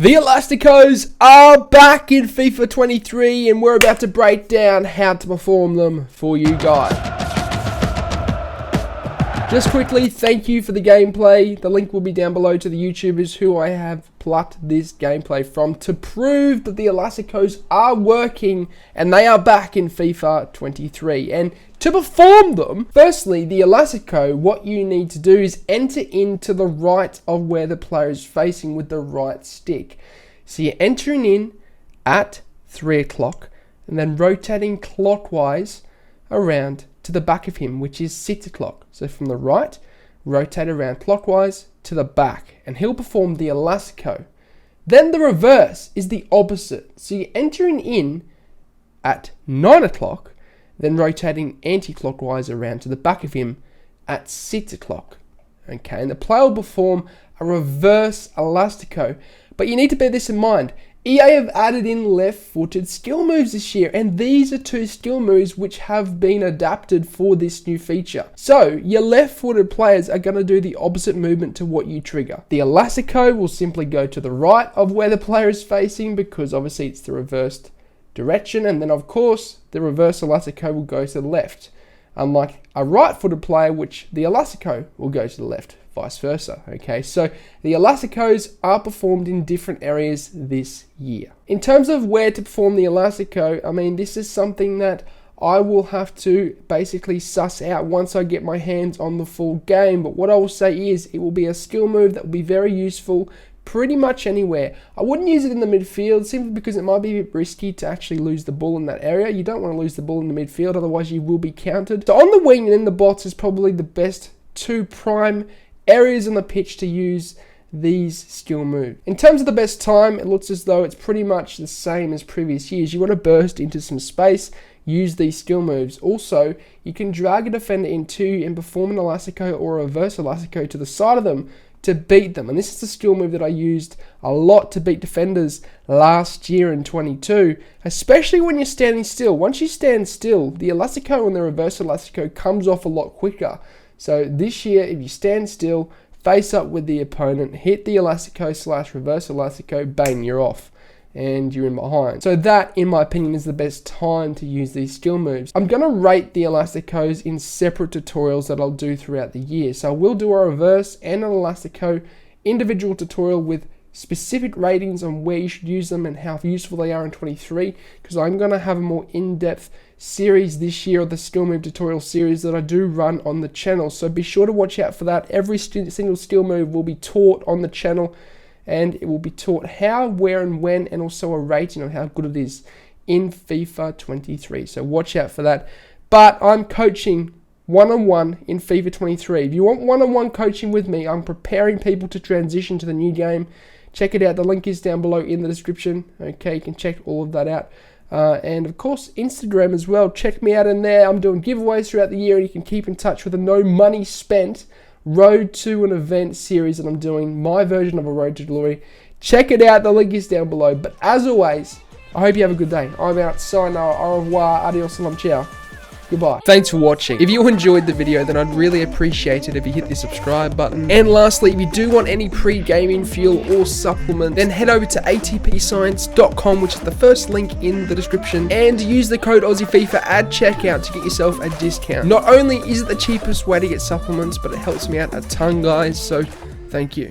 The Elasticos are back in FIFA 23 and we're about to break down how to perform them for you guys. Just quickly, thank you for the gameplay. The link will be down below to the YouTubers who I have plucked this gameplay from to prove that the Elasticos are working and they are back in FIFA 23. And to perform them, firstly, the Elastico, what you need to do is enter into the right of where the player is facing with the right stick. So you're entering in at 3 o'clock and then rotating clockwise around to the back of him, which is 6 o'clock. So from the right, rotate around clockwise to the back, and he'll perform the Elastico. Then the reverse is the opposite. So you're entering in at 9 o'clock, then rotating anti-clockwise around to the back of him at 6 o'clock. Okay, and the player will perform a reverse Elastico. But you need to bear this in mind. EA have added in left-footed skill moves this year, and these are two skill moves which have been adapted for this new feature. So your left-footed players are going to do the opposite movement to what you trigger. The Elastico will simply go to the right of where the player is facing because obviously it's the reversed direction, and then of course the reverse Elastico will go to the left. Unlike a right-footed player, which the Elastico will go to the left, vice versa. Okay, so the Elasticos are performed in different areas this year. In terms of where to perform the Elastico, I mean, this is something that I will have to basically suss out once I get my hands on the full game. But what I will say is it will be a skill move that will be very useful pretty much anywhere. I wouldn't use it in the midfield simply because it might be a bit risky to actually lose the ball in that area. You don't want to lose the ball in the midfield, otherwise you will be countered. So on the wing and in the box is probably the best two prime areas on the pitch to use these skill moves. In terms of the best time, it looks as though it's pretty much the same as previous years. You want to burst into some space, use these skill moves. Also, you can drag a defender into and perform an Elastico or a reverse Elastico to the side of them to beat them. And this is the skill move that I used a lot to beat defenders last year in 22, especially when you're standing still. Once you stand still, the Elastico and the reverse Elastico comes off a lot quicker. So this year, if you stand still, face up with the opponent, hit the Elastico / reverse Elastico, bang, you're off and you're in behind. So that, in my opinion, is the best time to use these skill moves. I'm going to rate the Elasticos in separate tutorials that I'll do throughout the year. So I will do a reverse and an Elastico individual tutorial with specific ratings on where you should use them and how useful they are in 23, because I'm going to have a more in-depth series this year of the skill move tutorial series that I do run on the channel. So be sure to watch out for that. Every single skill move will be taught on the channel, and it will be taught how, where and when, and also a rating on how good it is in FIFA 23. So watch out for that. But I'm coaching one-on-one in FIFA 23. If you want one-on-one coaching with me, I'm preparing people to transition to the new game. Check it out. The link is down below in the description. Okay, you can check all of that out. And of course, Instagram as well. Check me out in there. I'm doing giveaways throughout the year, and you can keep in touch with the no money spent Road to an Event series that I'm doing, my version of a Road to Glory. Check it out. The link is down below. But as always, I hope you have a good day. I'm out. Sayonara, au revoir, adios, salam, ciao. Goodbye. Thanks for watching. If you enjoyed the video, then I'd really appreciate it if you hit the subscribe button. And lastly, if you do want any pre-gaming fuel or supplement, then head over to atpscience.com, which is the first link in the description, and use the code AussieFIFA at checkout to get yourself a discount. Not only is it the cheapest way to get supplements, but it helps me out a ton, guys, so thank you.